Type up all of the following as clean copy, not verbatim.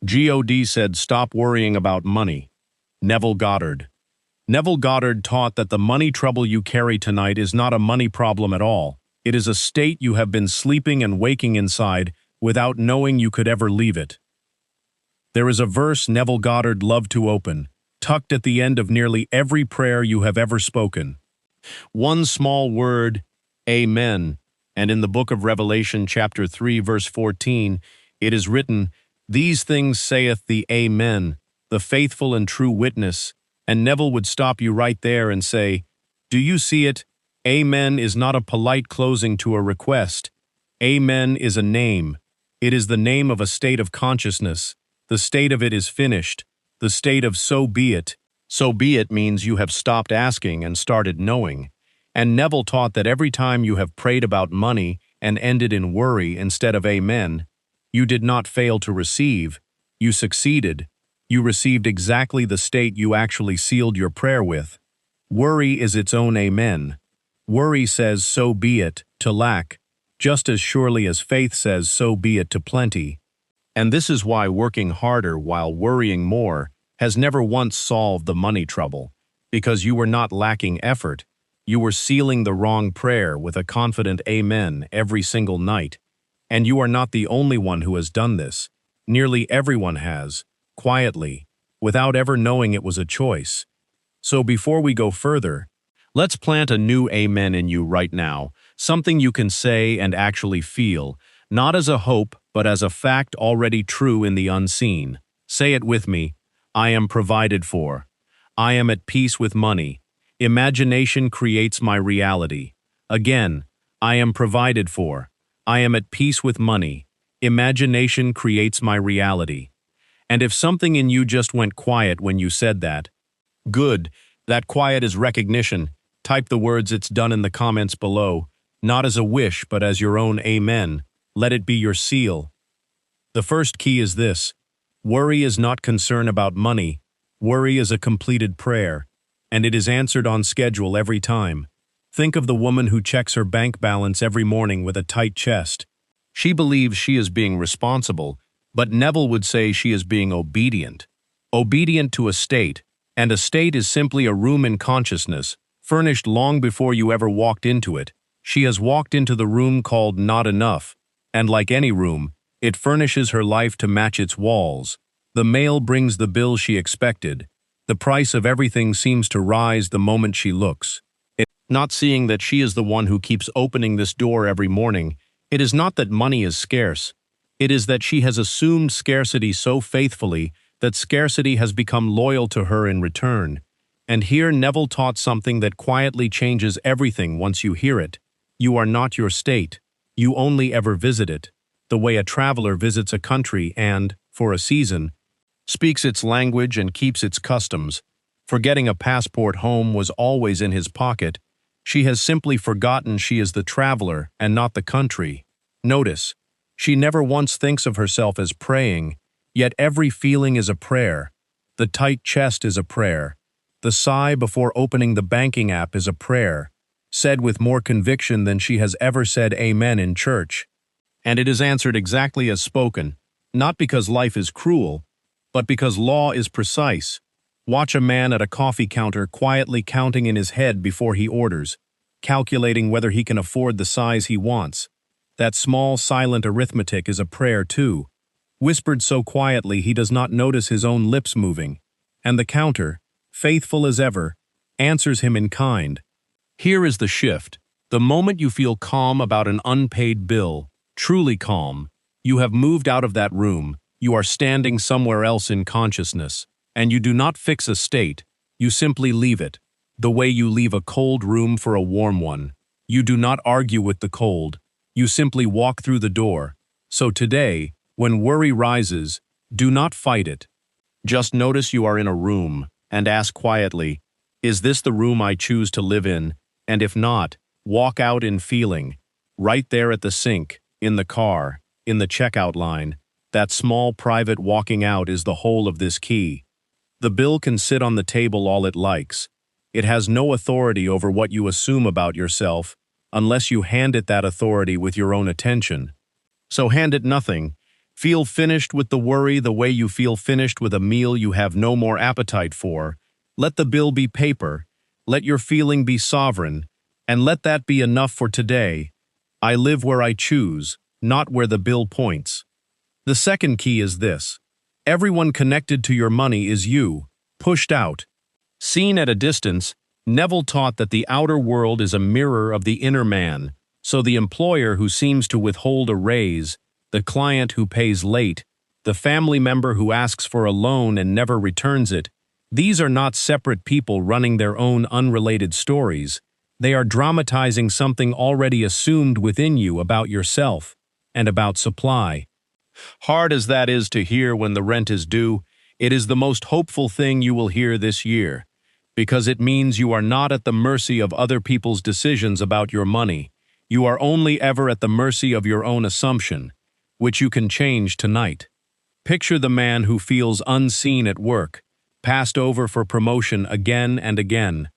God said, "Stop worrying about money." Neville Goddard. Neville Goddard taught that the money trouble you carry tonight is not a money problem at all. It is a state you have been sleeping and waking inside without knowing you could ever leave it. There is a verse Neville Goddard loved to open, tucked at the end of nearly every prayer you have ever spoken. One small word, Amen, and in the book of Revelation chapter 3 verse 14, it is written, "These things saith the Amen, the faithful and true witness," and Neville would stop you right there and say, "Do you see it? Amen is not a polite closing to a request. Amen is a name. It is the name of a state of consciousness. The state of it is finished. The state of so be it. So be it means you have stopped asking and started knowing." And Neville taught that every time you have prayed about money and ended in worry instead of amen, you did not fail to receive, you succeeded. You received exactly the state you actually sealed your prayer with. Worry is its own amen. Worry says so be it to lack, just as surely as faith says so be it to plenty. And this is why working harder while worrying more has never once solved the money trouble, because you were not lacking effort. You were sealing the wrong prayer with a confident amen every single night. And you are not the only one who has done this. Nearly everyone has, quietly, without ever knowing it was a choice. So before we go further, let's plant a new amen in you right now, something you can say and actually feel, not as a hope, but as a fact already true in the unseen. Say it with me. I am provided for. I am at peace with money. Imagination creates my reality. Again, I am provided for. I am at peace with money. Imagination creates my reality. And if something in you just went quiet when you said that, good, that quiet is recognition. Type the words "it's done" in the comments below, not as a wish but as your own amen. Let it be your seal. The first key is this: worry is not concern about money. Worry is a completed prayer, and it is answered on schedule every time. Think of the woman who checks her bank balance every morning with a tight chest. She believes she is being responsible, but Neville would say she is being obedient. Obedient to a state, and a state is simply a room in consciousness, furnished long before you ever walked into it. She has walked into the room called not enough, and like any room, it furnishes her life to match its walls. The mail brings the bill she expected. The price of everything seems to rise the moment she looks. Not seeing that she is the one who keeps opening this door every morning, it is not that money is scarce. It is that she has assumed scarcity so faithfully that scarcity has become loyal to her in return. And here Neville taught something that quietly changes everything once you hear it. You are not your state. You only ever visit it, the way a traveler visits a country and, for a season, speaks its language and keeps its customs. Forgetting a passport home was always in his pocket. She has simply forgotten she is the traveler and not the country. Notice, she never once thinks of herself as praying, yet every feeling is a prayer. The tight chest is a prayer. The sigh before opening the banking app is a prayer, said with more conviction than she has ever said amen in church. And it is answered exactly as spoken, not because life is cruel, but because law is precise. Watch a man at a coffee counter quietly counting in his head before he orders, calculating whether he can afford the size he wants. That small, silent arithmetic is a prayer too, whispered so quietly he does not notice his own lips moving. And the counter, faithful as ever, answers him in kind. Here is the shift. The moment you feel calm about an unpaid bill, truly calm, you have moved out of that room. You are standing somewhere else in consciousness, and you do not fix a state, you simply leave it, the way you leave a cold room for a warm one. You do not argue with the cold, you simply walk through the door. So today, when worry rises, do not fight it. Just notice you are in a room, and ask quietly, is this the room I choose to live in? And if not, walk out in feeling, right there at the sink, in the car, in the checkout line. That small private walking out is the whole of this key. The bill can sit on the table all it likes. It has no authority over what you assume about yourself, unless you hand it that authority with your own attention. So hand it nothing. Feel finished with the worry the way you feel finished with a meal you have no more appetite for. Let the bill be paper. Let your feeling be sovereign. And let that be enough for today. I live where I choose, not where the bill points. The second key is this. Everyone connected to your money is you, pushed out. Seen at a distance, Neville taught that the outer world is a mirror of the inner man, so the employer who seems to withhold a raise, the client who pays late, the family member who asks for a loan and never returns it, these are not separate people running their own unrelated stories. They are dramatizing something already assumed within you about yourself and about supply. Hard as that is to hear when the rent is due, it is the most hopeful thing you will hear this year, because it means you are not at the mercy of other people's decisions about your money. You are only ever at the mercy of your own assumption, which you can change tonight. Picture the man who feels unseen at work, passed over for promotion again and again.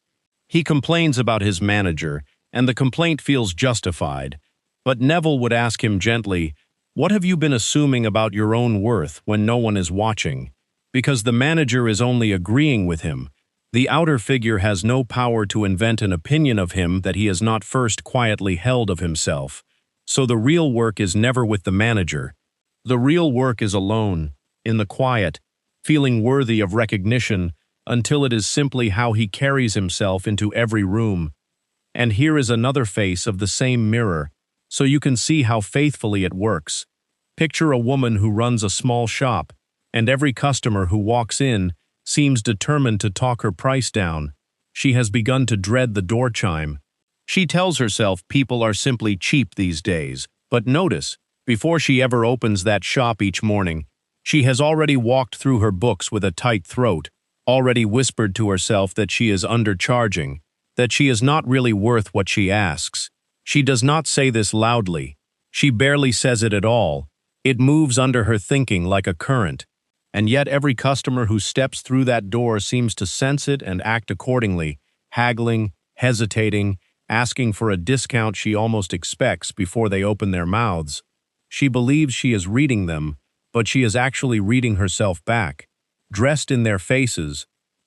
He complains about his manager, and the complaint feels justified. But Neville would ask him gently, "What have you been assuming about your own worth when no one is watching?" Because the manager is only agreeing with him. The outer figure has no power to invent an opinion of him that he has not first quietly held of himself. So the real work is never with the manager. The real work is alone, in the quiet, feeling worthy of recognition until it is simply how he carries himself into every room. And here is another face of the same mirror, so you can see how faithfully it works. Picture a woman who runs a small shop, and every customer who walks in seems determined to talk her price down. She has begun to dread the door chime. She tells herself people are simply cheap these days, but notice, before she ever opens that shop each morning, she has already walked through her books with a tight throat, already whispered to herself that she is undercharging, that she is not really worth what she asks. She does not say this loudly. She barely says it at all. It moves under her thinking like a current. And yet every customer who steps through that door seems to sense it and act accordingly, haggling, hesitating, asking for a discount she almost expects before they open their mouths. She believes she is reading them, but she is actually reading herself back, dressed in their faces.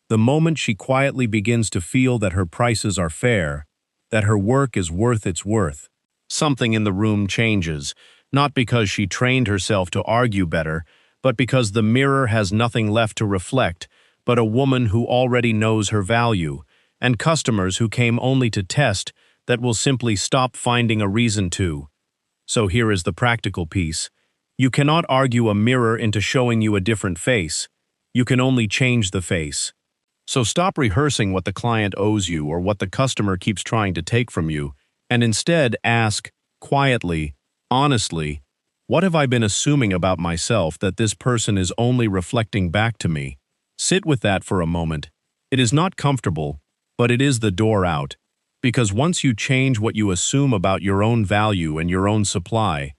The moment she quietly begins to feel that her prices are fair, that her work is worth its worth, something in the room changes, not because she trained herself to argue better, but because the mirror has nothing left to reflect but a woman who already knows her value, and customers who came only to test that will simply stop finding a reason to. So here is the practical piece. You cannot argue a mirror into showing you a different face. You can only change the face. So stop rehearsing what the client owes you or what the customer keeps trying to take from you, and instead ask, quietly, honestly, what have I been assuming about myself that this person is only reflecting back to me? Sit with that for a moment. It is not comfortable, but it is the door out. Because once you change what you assume about your own value and your own supply,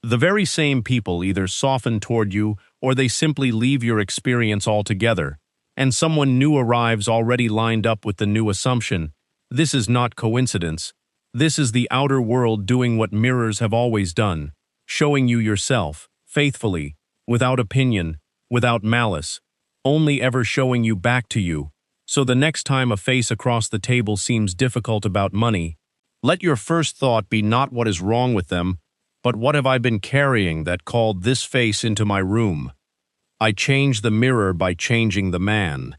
the very same people either soften toward you or they simply leave your experience altogether, and someone new arrives already lined up with the new assumption. This is not coincidence. This is the outer world doing what mirrors have always done. Showing you yourself, faithfully, without opinion, without malice, only ever showing you back to you. So the next time a face across the table seems difficult about money, let your first thought be not what is wrong with them, but what have I been carrying that called this face into my room? I change the mirror by changing the man.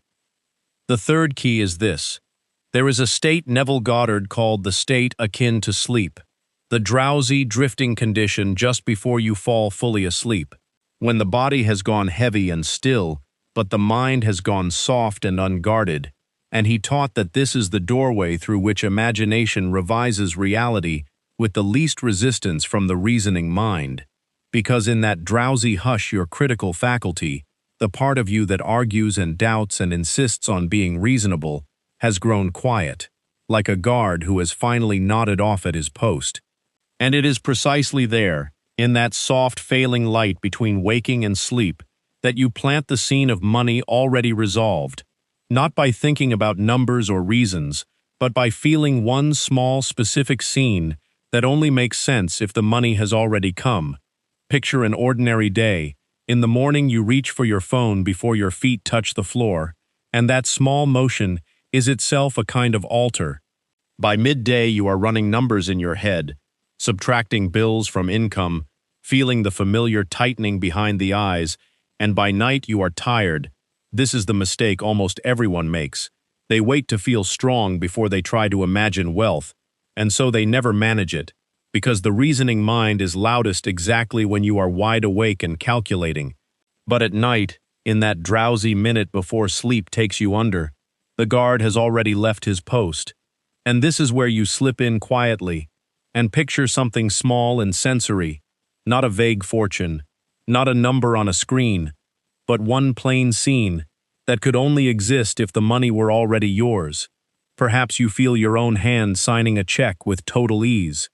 The third key is this. There is a state Neville Goddard called the state akin to sleep. The drowsy, drifting condition just before you fall fully asleep, when the body has gone heavy and still, but the mind has gone soft and unguarded, and he taught that this is the doorway through which imagination revises reality with the least resistance from the reasoning mind, because in that drowsy hush your critical faculty, the part of you that argues and doubts and insists on being reasonable, has grown quiet, like a guard who has finally nodded off at his post. And it is precisely there, in that soft failing light between waking and sleep, that you plant the scene of money already resolved, not by thinking about numbers or reasons, but by feeling one small specific scene that only makes sense if the money has already come. Picture an ordinary day. In the morning you reach for your phone before your feet touch the floor, and that small motion is itself a kind of altar. By midday you are running numbers in your head, subtracting bills from income, feeling the familiar tightening behind the eyes, and by night you are tired. This is the mistake almost everyone makes. They wait to feel strong before they try to imagine wealth, and so they never manage it, because the reasoning mind is loudest exactly when you are wide awake and calculating. But at night, in that drowsy minute before sleep takes you under, the guard has already left his post, and this is where you slip in quietly and picture something small and sensory, not a vague fortune, not a number on a screen, but one plain scene that could only exist if the money were already yours. Perhaps you feel your own hand signing a check with total ease.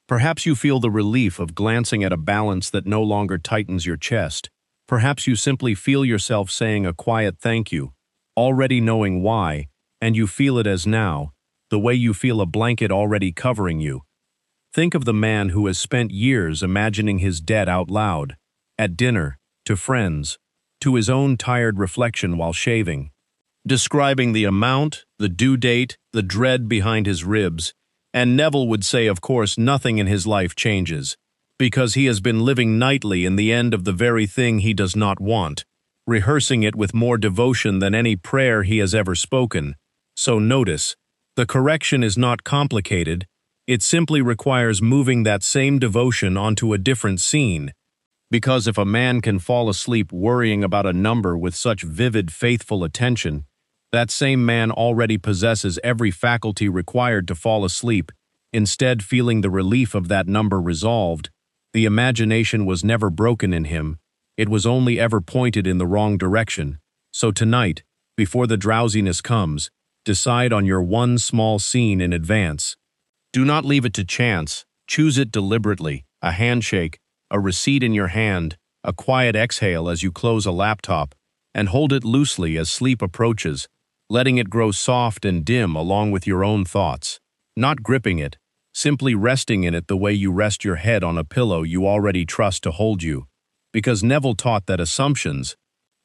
Perhaps you feel the relief of glancing at a balance that no longer tightens your chest. Perhaps you simply feel yourself saying a quiet thank you, already knowing why, and you feel it as now, the way you feel a blanket already covering you. Think of the man who has spent years imagining his debt out loud, at dinner, to friends, to his own tired reflection while shaving, describing the amount, the due date, the dread behind his ribs, and Neville would say, of course, nothing in his life changes, because he has been living nightly in the end of the very thing he does not want, rehearsing it with more devotion than any prayer he has ever spoken. So notice, the correction is not complicated, it simply requires moving that same devotion onto a different scene. Because if a man can fall asleep worrying about a number with such vivid, faithful attention, that same man already possesses every faculty required to fall asleep, instead feeling the relief of that number resolved. The imagination was never broken in him, it was only ever pointed in the wrong direction. So tonight, before the drowsiness comes, decide on your one small scene in advance. Do not leave it to chance, choose it deliberately, a handshake, a receipt in your hand, a quiet exhale as you close a laptop, and hold it loosely as sleep approaches, letting it grow soft and dim along with your own thoughts. Not gripping it, simply resting in it the way you rest your head on a pillow you already trust to hold you. Because Neville taught that assumptions,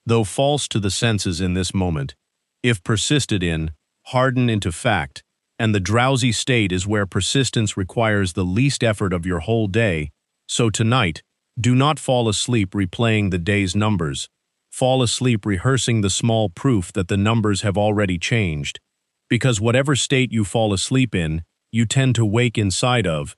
though false to the senses in this moment, if persisted in, harden into fact, and the drowsy state is where persistence requires the least effort of your whole day. So tonight, do not fall asleep replaying the day's numbers. Fall asleep rehearsing the small proof that the numbers have already changed. Because whatever state you fall asleep in, you tend to wake inside of.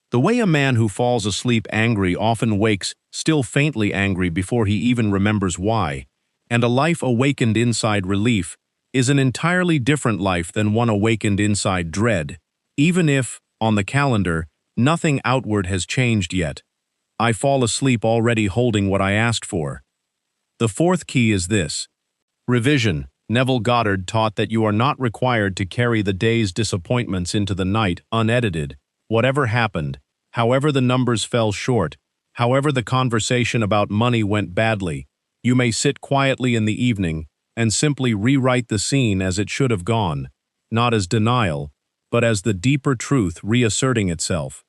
The way a man who falls asleep angry often wakes still faintly angry before he even remembers why, and a life awakened inside relief is an entirely different life than one awakened inside dread, even if, on the calendar, nothing outward has changed yet. I fall asleep already holding what I asked for. The fourth key is this. Revision. Neville Goddard taught that you are not required to carry the day's disappointments into the night unedited. Whatever happened, however the numbers fell short, however the conversation about money went badly, you may sit quietly in the evening and simply rewrite the scene as it should have gone, not as denial, but as the deeper truth reasserting itself.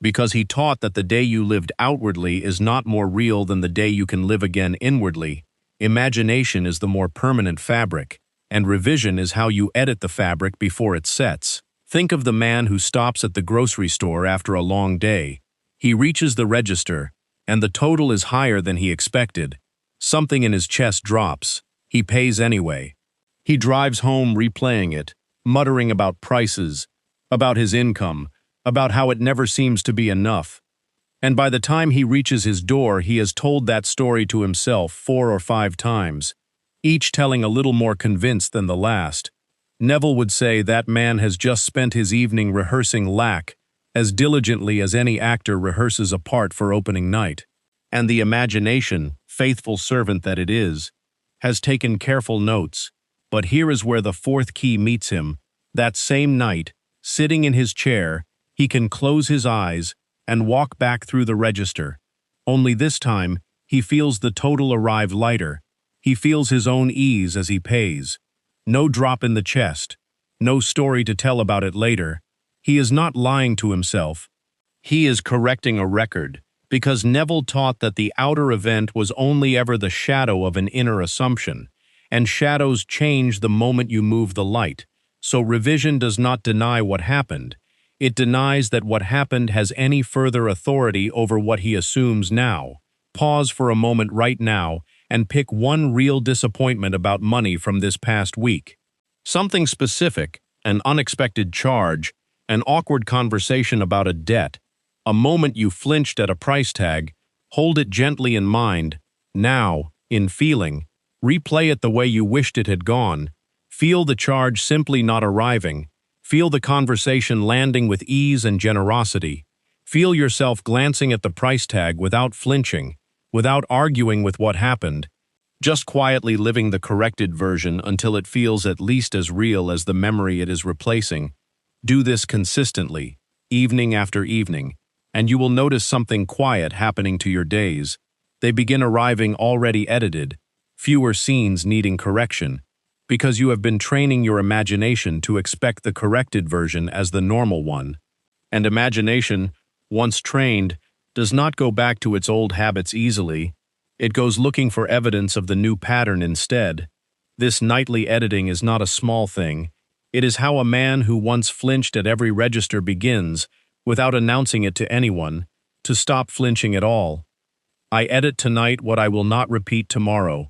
Because he taught that the day you lived outwardly is not more real than the day you can live again inwardly. Imagination is the more permanent fabric, and revision is how you edit the fabric before it sets. Think of the man who stops at the grocery store after a long day. He reaches the register, and the total is higher than he expected. Something in his chest drops. He pays anyway. He drives home replaying it, muttering about prices, about his income, about how it never seems to be enough. And by the time he reaches his door, he has told that story to himself 4 or 5 times, each telling a little more convinced than the last. Neville would say that man has just spent his evening rehearsing lack as diligently as any actor rehearses a part for opening night. And the imagination, faithful servant that it is, has taken careful notes. But here is where the fourth key meets him. That same night, sitting in his chair, he can close his eyes and walk back through the register. Only this time, he feels the total arrive lighter. He feels his own ease as he pays. No drop in the chest. No story to tell about it later. He is not lying to himself. He is correcting a record, Because Neville taught that the outer event was only ever the shadow of an inner assumption, and shadows change the moment you move the light. So revision does not deny what happened. It denies that what happened has any further authority over what he assumes now. Pause for a moment right now and pick one real disappointment about money from this past week. Something specific, an unexpected charge, an awkward conversation about a debt, a moment you flinched at a price tag. Hold it gently in mind. Now, in feeling, replay it the way you wished it had gone. Feel the charge simply not arriving. Feel the conversation landing with ease and generosity. Feel yourself glancing at the price tag without flinching, without arguing with what happened, just quietly living the corrected version until it feels at least as real as the memory it is replacing. Do this consistently, evening after evening, and you will notice something quiet happening to your days. They begin arriving already edited, fewer scenes needing correction, because you have been training your imagination to expect the corrected version as the normal one. And imagination, once trained, does not go back to its old habits easily. It goes looking for evidence of the new pattern instead. This nightly editing is not a small thing. It is how a man who once flinched at every register begins, without announcing it to anyone, to stop flinching at all. I edit tonight what I will not repeat tomorrow.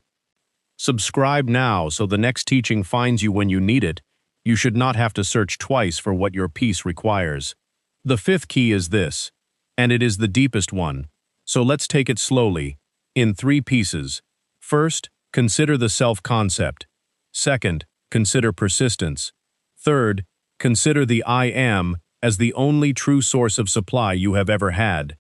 Subscribe now so the next teaching finds you when you need it. You should not have to search twice for what your peace requires. The fifth key is this, and it is the deepest one. So let's take it slowly, in 3 pieces. First, consider the self-concept. Second, consider persistence. Third, consider the I am as the only true source of supply you have ever had.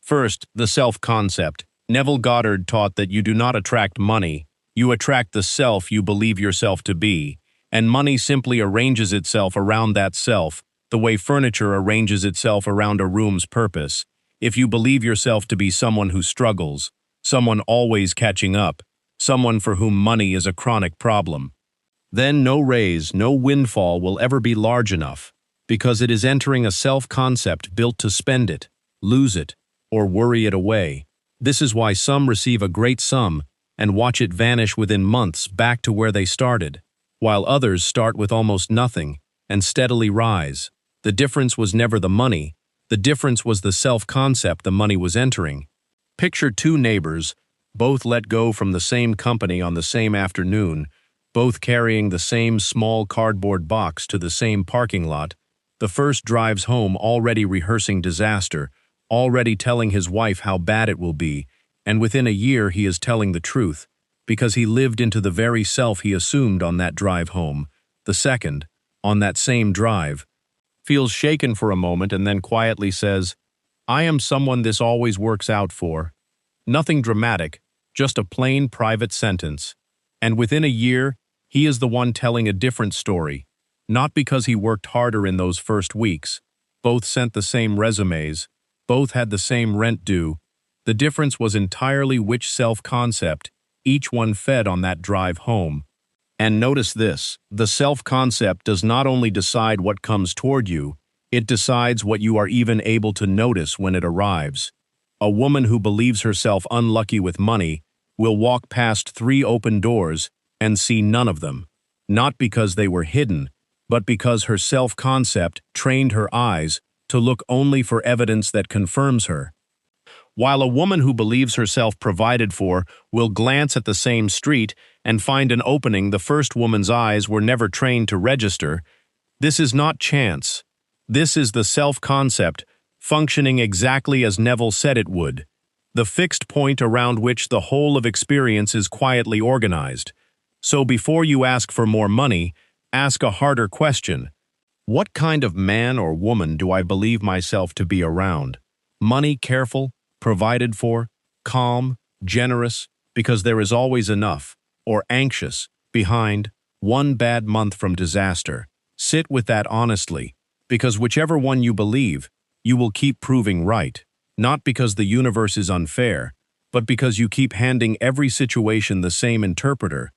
First, the self-concept. Neville Goddard taught that you do not attract money, you attract the self you believe yourself to be, and money simply arranges itself around that self, the way furniture arranges itself around a room's purpose. If you believe yourself to be someone who struggles, someone always catching up, someone for whom money is a chronic problem, then no raise, no windfall will ever be large enough, because it is entering a self-concept built to spend it, lose it, or worry it away. This is why some receive a great sum and watch it vanish within months back to where they started, while others start with almost nothing and steadily rise. The difference was never the money, the difference was the self-concept the money was entering. Picture 2 neighbors, both let go from the same company on the same afternoon, both carrying the same small cardboard box to the same parking lot. The first drives home already rehearsing disaster, already telling his wife how bad it will be, and within a year he is telling the truth, because he lived into the very self he assumed on that drive home. The second, on that same drive, feels shaken for a moment and then quietly says, I am someone this always works out for. Nothing dramatic, just a plain private sentence. And within a year, he is the one telling a different story, not because he worked harder in those first weeks. Both sent the same resumes, both had the same rent due. The difference was entirely which self-concept each one fed on that drive home. And notice this, the self-concept does not only decide what comes toward you, it decides what you are even able to notice when it arrives. A woman who believes herself unlucky with money will walk past 3 open doors and see none of them, not because they were hidden, but because her self-concept trained her eyes to look only for evidence that confirms her. While a woman who believes herself provided for will glance at the same street and find an opening the first woman's eyes were never trained to register, this is not chance. This is the self-concept functioning exactly as Neville said it would, the fixed point around which the whole of experience is quietly organized. So before you ask for more money, ask a harder question. What kind of man or woman do I believe myself to be around? Money careful, provided for, calm, generous, because there is always enough, or anxious, behind, one bad month from disaster. Sit with that honestly, because whichever one you believe, you will keep proving right, not because the universe is unfair, but because you keep handing every situation the same interpreter,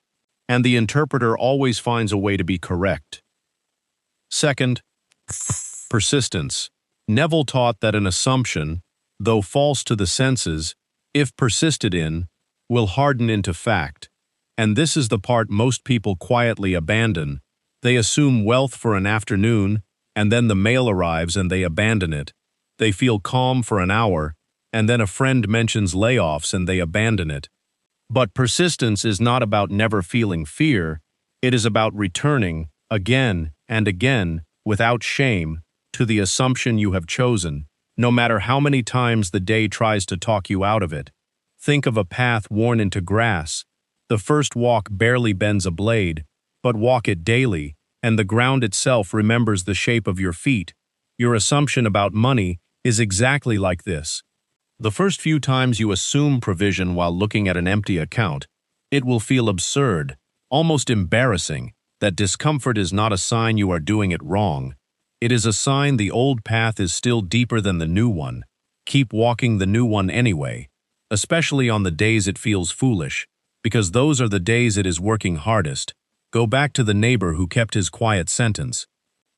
and the interpreter always finds a way to be correct. Second, persistence. Neville taught that an assumption, though false to the senses, if persisted in, will harden into fact. And this is the part most people quietly abandon. They assume wealth for an afternoon, and then the mail arrives and they abandon it. They feel calm for an hour, and then a friend mentions layoffs and they abandon it. But persistence is not about never feeling fear, it is about returning, again and again, without shame, to the assumption you have chosen, no matter how many times the day tries to talk you out of it. Think of a path worn into grass. The first walk barely bends a blade, but walk it daily, and the ground itself remembers the shape of your feet. Your assumption about money is exactly like this. The first few times you assume provision while looking at an empty account, it will feel absurd, almost embarrassing. That discomfort is not a sign you are doing it wrong. It is a sign the old path is still deeper than the new one. Keep walking the new one anyway, especially on the days it feels foolish, because those are the days it is working hardest. Go back to the neighbor who kept his quiet sentence.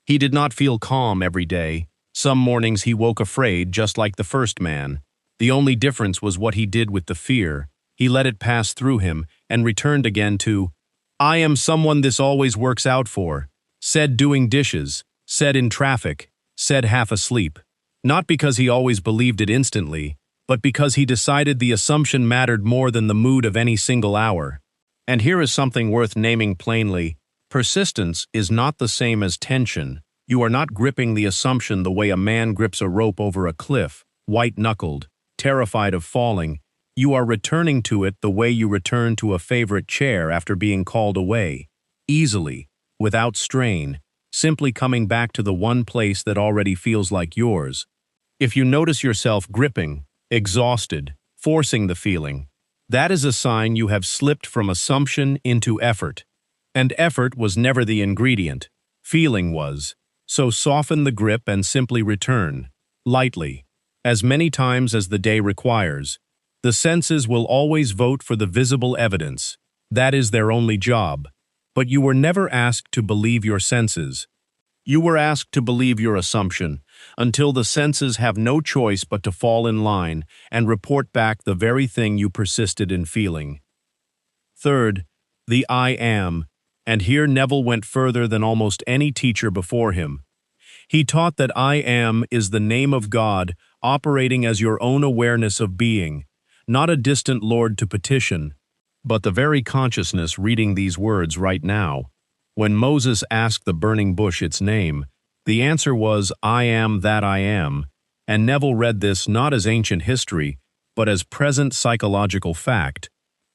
He did not feel calm every day. Some mornings he woke afraid, just like the first man. The only difference was what he did with the fear. He let it pass through him and returned again to, "I am someone this always works out for," said doing dishes, said in traffic, said half asleep. Not because he always believed it instantly, but because he decided the assumption mattered more than the mood of any single hour. And here is something worth naming plainly. Persistence is not the same as tension. You are not gripping the assumption the way a man grips a rope over a cliff, white-knuckled, terrified of falling. You are returning to it the way you return to a favorite chair after being called away, easily, without strain, simply coming back to the one place that already feels like yours. If you notice yourself gripping, exhausted, forcing the feeling, that is a sign you have slipped from assumption into effort. And effort was never the ingredient. Feeling was. So soften the grip and simply return, lightly, as many times as the day requires. The senses will always vote for the visible evidence. That is their only job. But you were never asked to believe your senses. You were asked to believe your assumption, until the senses have no choice but to fall in line and report back the very thing you persisted in feeling. Third, the I am. And here Neville went further than almost any teacher before him. He taught that I am is the name of God operating as your own awareness of being, not a distant Lord to petition, but the very consciousness reading these words right now. When Moses asked the burning bush its name, the answer was, "I am that I am," and Neville read this not as ancient history, but as present psychological fact.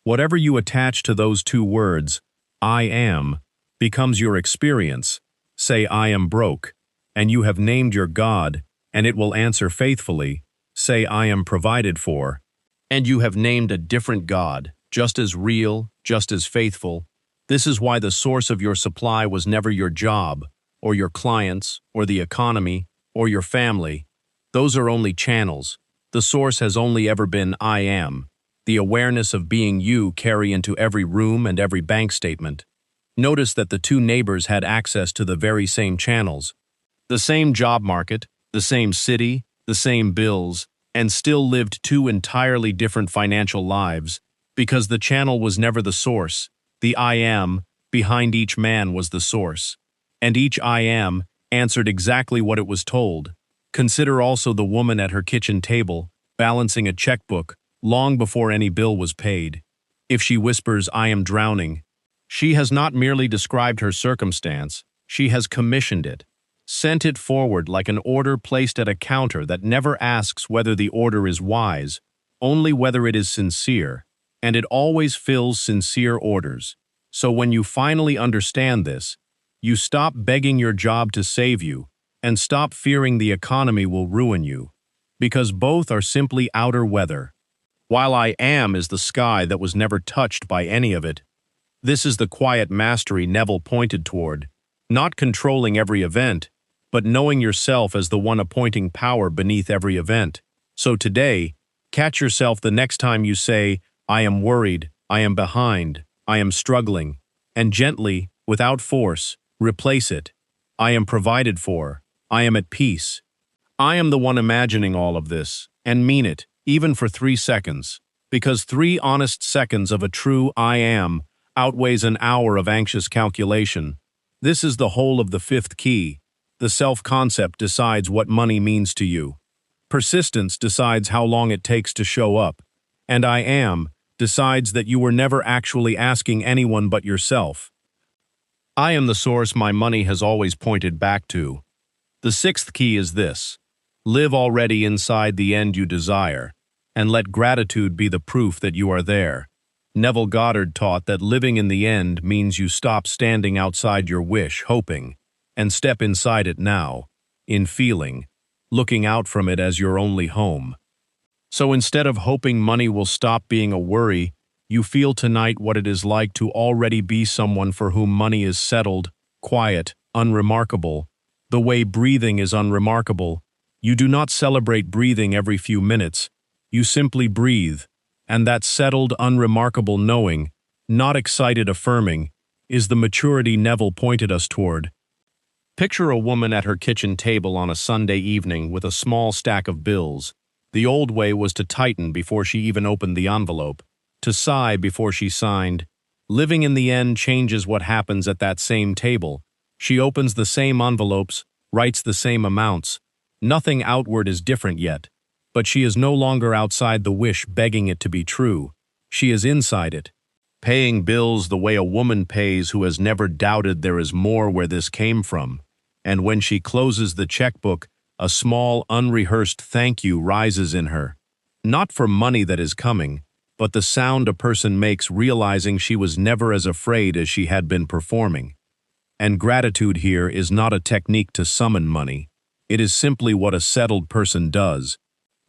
Whatever you attach to those two words, I am, becomes your experience. Say, "I am broke," and you have named your God, and it will answer faithfully. Say, "I am provided for," and you have named a different God, just as real, just as faithful. This is why the source of your supply was never your job, or your clients, or the economy, or your family. Those are only channels. The source has only ever been I am. The awareness of being you carry into every room and every bank statement. Notice that the two neighbors had access to the very same channels. The same job market, the same city, the same bills, and still lived two entirely different financial lives, because the channel was never the source. The I am behind each man was the source. And each I am answered exactly what it was told. Consider also the woman at her kitchen table, balancing a checkbook, long before any bill was paid. If she whispers, "I am drowning," she has not merely described her circumstance, she has commissioned it, sent it forward like an order placed at a counter that never asks whether the order is wise, only whether it is sincere, and it always fills sincere orders. So when you finally understand this, you stop begging your job to save you, and stop fearing the economy will ruin you, because both are simply outer weather. While I am is the sky that was never touched by any of it. This is the quiet mastery Neville pointed toward, not controlling every event, but knowing yourself as the one appointing power beneath every event. So today, catch yourself the next time you say, "I am worried, I am behind, I am struggling," and gently, without force, replace it. "I am provided for, I am at peace." I am the one imagining all of this, and mean it, even for 3 seconds. Because 3 honest seconds of a true I am outweighs an hour of anxious calculation. This is the whole of the 5th key. The self-concept decides what money means to you. Persistence decides how long it takes to show up. And I am decides that you were never actually asking anyone but yourself. I am the source my money has always pointed back to. The 6th key is this: live already inside the end you desire, and let gratitude be the proof that you are there. Neville Goddard taught that living in the end means you stop standing outside your wish, hoping, and step inside it now, in feeling, looking out from it as your only home. So instead of hoping money will stop being a worry, you feel tonight what it is like to already be someone for whom money is settled, quiet, unremarkable. The way breathing is unremarkable. You do not celebrate breathing every few minutes. You simply breathe, and that settled, unremarkable knowing, not excited affirming, is the maturity Neville pointed us toward. Picture a woman at her kitchen table on a Sunday evening with a small stack of bills. The old way was to tighten before she even opened the envelope, to sigh before she signed. Living in the end changes what happens at that same table. She opens the same envelopes, writes the same amounts. Nothing outward is different yet, but she is no longer outside the wish begging it to be true. She is inside it, paying bills the way a woman pays who has never doubted there is more where this came from. And when she closes the checkbook, a small, unrehearsed thank you rises in her. Not for money that is coming, but the sound a person makes realizing she was never as afraid as she had been performing. And gratitude here is not a technique to summon money. It is simply what a settled person does.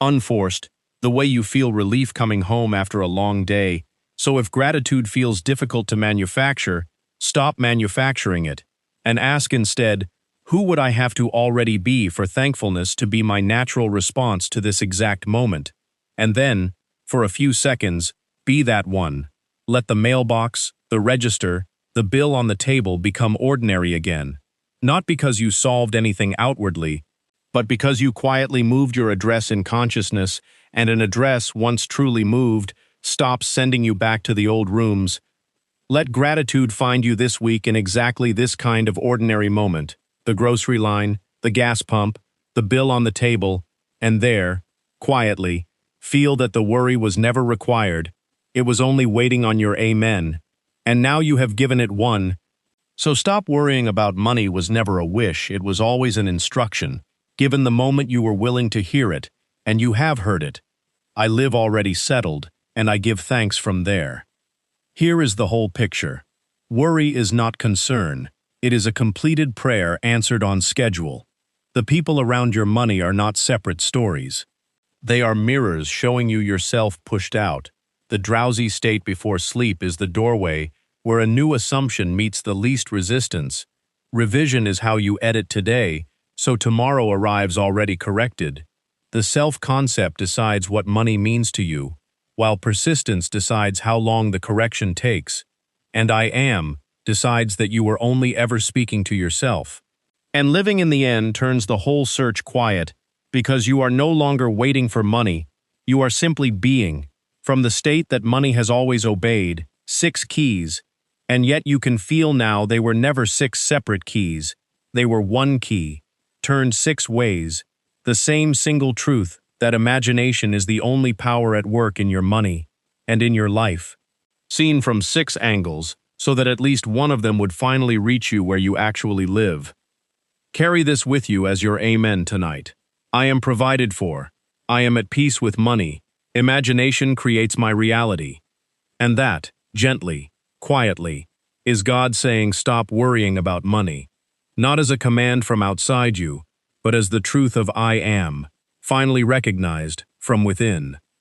Unforced, the way you feel relief coming home after a long day. So if gratitude feels difficult to manufacture, stop manufacturing it, and ask instead, who would I have to already be for thankfulness to be my natural response to this exact moment? And then, for a few seconds, be that one. Let the mailbox, the register, the bill on the table become ordinary again. Not because you solved anything outwardly, but because you quietly moved your address in consciousness, and an address, once truly moved, stops sending you back to the old rooms. Let gratitude find you this week in exactly this kind of ordinary moment. The grocery line, the gas pump, the bill on the table, and there, quietly, feel that the worry was never required. It was only waiting on your amen. And now you have given it one. So stop worrying about money was never a wish, it was always an instruction, given the moment you were willing to hear it, and you have heard it. I live already settled, and I give thanks from there. Here is the whole picture. Worry is not concern. It is a completed prayer answered on schedule. The people around your money are not separate stories. They are mirrors showing you yourself pushed out. The drowsy state before sleep is the doorway where a new assumption meets the least resistance. Revision is how you edit today, so tomorrow arrives already corrected. The self-concept decides what money means to you, while persistence decides how long the correction takes. And I am decides that you were only ever speaking to yourself. And living in the end turns the whole search quiet, because you are no longer waiting for money, you are simply being, from the state that money has always obeyed, 6 keys, and yet you can feel now they were never 6 separate keys, they were one key, turned 6 ways, the same single truth that imagination is the only power at work in your money, and in your life. Seen from 6 angles, so that at least one of them would finally reach you where you actually live. Carry this with you as your amen tonight. I am provided for. I am at peace with money. Imagination creates my reality. And that, gently, quietly, is God saying stop worrying about money. Not as a command from outside you, but as the truth of I am, finally recognized from within.